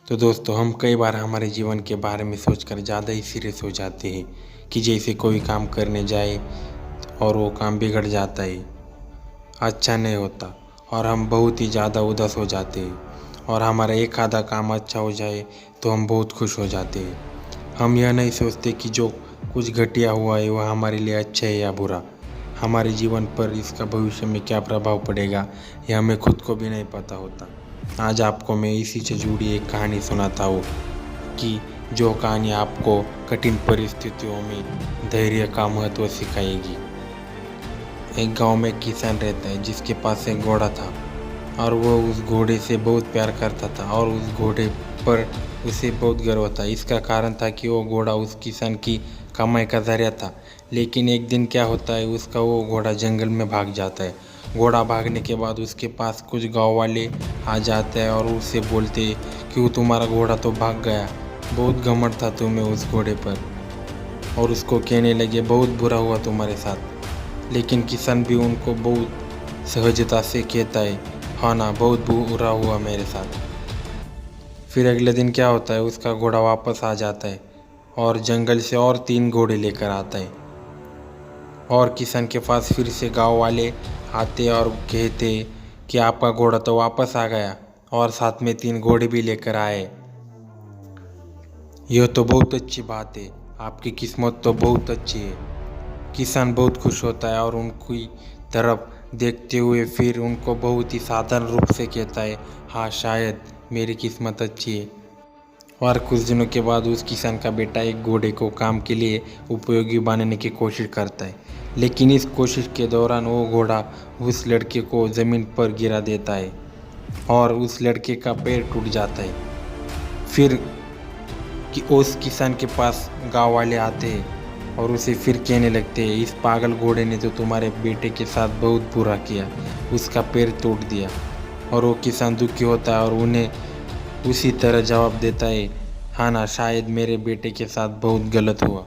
तो दोस्तों हम कई बार हमारे जीवन के बारे में सोचकर ज़्यादा ही सीरियस हो जाते हैं कि जैसे कोई काम करने जाए और वो काम बिगड़ जाता है, अच्छा नहीं होता और हम बहुत ही ज़्यादा उदास हो जाते हैं। और हमारा एक आधा काम अच्छा हो जाए तो हम बहुत खुश हो जाते हैं। हम यह नहीं सोचते कि जो कुछ घटिया हुआ है वह हमारे लिए अच्छा है या बुरा, हमारे जीवन पर इसका भविष्य में क्या प्रभाव पड़ेगा यह हमें खुद को भी नहीं पता होता। आज आपको मैं इसी से जुड़ी एक कहानी सुनाता हूँ कि जो कहानी आपको कठिन परिस्थितियों में धैर्य का महत्व सिखाएगी। एक गांव में किसान रहता है जिसके पास एक घोड़ा था और वो उस घोड़े से बहुत प्यार करता था और उस घोड़े पर उसे बहुत गर्व था। इसका कारण था कि वो घोड़ा उस किसान की कमाई का जरिया था। लेकिन एक दिन क्या होता है, उसका वो घोड़ा जंगल में भाग जाता है। घोड़ा भागने के बाद उसके पास कुछ गांव वाले आ जाते हैं और उससे बोलते कि तुम्हारा घोड़ा तो भाग गया, बहुत घमंड था तुम्हें उस घोड़े पर। और उसको कहने लगे बहुत बुरा हुआ तुम्हारे साथ। लेकिन किसान भी उनको बहुत सहजता से कहता है, हाँ ना, बहुत बुरा हुआ मेरे साथ। फिर अगले दिन क्या होता है, उसका घोड़ा वापस आ जाता है और जंगल से और 3 घोड़े लेकर आता है। और किसान के पास फिर से गांव वाले आते और कहते कि आपका घोड़ा तो वापस आ गया और साथ में 3 घोड़े भी लेकर आए। यह तो बहुत अच्छी बात है, आपकी किस्मत तो बहुत अच्छी है। किसान बहुत खुश होता है और उनकी तरफ देखते हुए फिर उनको बहुत ही साधारण रूप से कहता है, हाँ शायद मेरी किस्मत अच्छी है। और कुछ दिनों के बाद उस किसान का बेटा एक घोड़े को काम के लिए उपयोगी बनाने की कोशिश करता है। लेकिन इस कोशिश के दौरान वो घोड़ा उस लड़के को ज़मीन पर गिरा देता है और उस लड़के का पैर टूट जाता है। फिर कि उस किसान के पास गांव वाले आते हैं और उसे फिर कहने लगते हैं, इस पागल घोड़े ने तो तुम्हारे बेटे के साथ बहुत बुरा किया, उसका पैर तोड़ दिया। और वो किसान दुखी होता है और उन्हें उसी तरह जवाब देता है, हाँ ना, शायद मेरे बेटे के साथ बहुत गलत हुआ।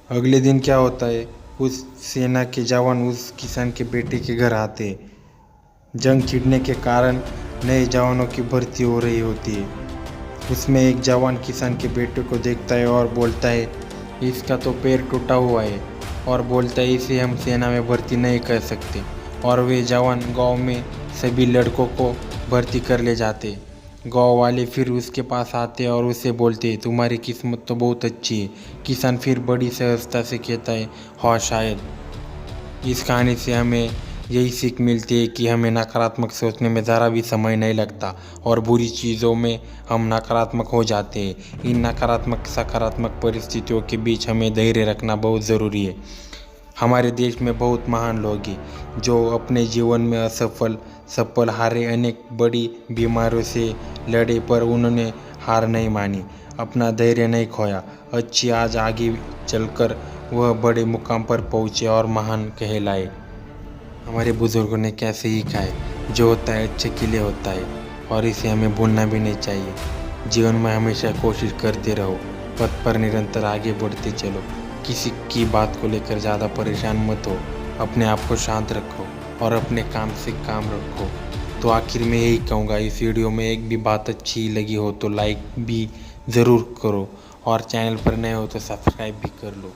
अगले दिन क्या होता है, उस सेना के जवान उस किसान के बेटे के घर आते हैं। जंग छिड़ने के कारण नए जवानों की भर्ती हो रही होती है। उसमें एक जवान किसान के बेटे को देखता है और बोलता है, इसका तो पैर टूटा हुआ है, और बोलता है इसे हम सेना में भर्ती नहीं कर सकते। और वे जवान गांव में सभी लड़कों को भर्ती कर ले जाते। गांव वाले फिर उसके पास आते और उसे बोलते, तुम्हारी किस्मत तो बहुत अच्छी है। किसान फिर बड़ी सहजता से कहता है, हाँ शायद। इस कहानी से हमें यही सीख मिलती है कि हमें नकारात्मक सोचने में ज़रा भी समय नहीं लगता और बुरी चीज़ों में हम नकारात्मक हो जाते हैं। इन नकारात्मक सकारात्मक परिस्थितियों के बीच हमें धैर्य रखना बहुत ज़रूरी है। हमारे देश में बहुत महान लोग हैं जो अपने जीवन में असफल सफल हारे, अनेक बड़ी बीमारियों से लड़े, पर उन्होंने हार नहीं मानी, अपना धैर्य नहीं खोया। अच्छी आज आगे चलकर वह बड़े मुकाम पर पहुँचे और महान कहलाए। हमारे बुजुर्गों ने क्या सीखा है, जो होता है अच्छे के लिए होता है और इसे हमें भूलना भी नहीं चाहिए। जीवन में हमेशा कोशिश करते रहो, पथ पर निरंतर आगे बढ़ते चलो। किसी की बात को लेकर ज़्यादा परेशान मत हो, अपने आप को शांत रखो और अपने काम से काम रखो। तो आखिर में यही कहूँगा, इस वीडियो में एक भी बात अच्छी लगी हो तो लाइक भी ज़रूर करो और चैनल पर नए हो तो सब्सक्राइब भी कर लो।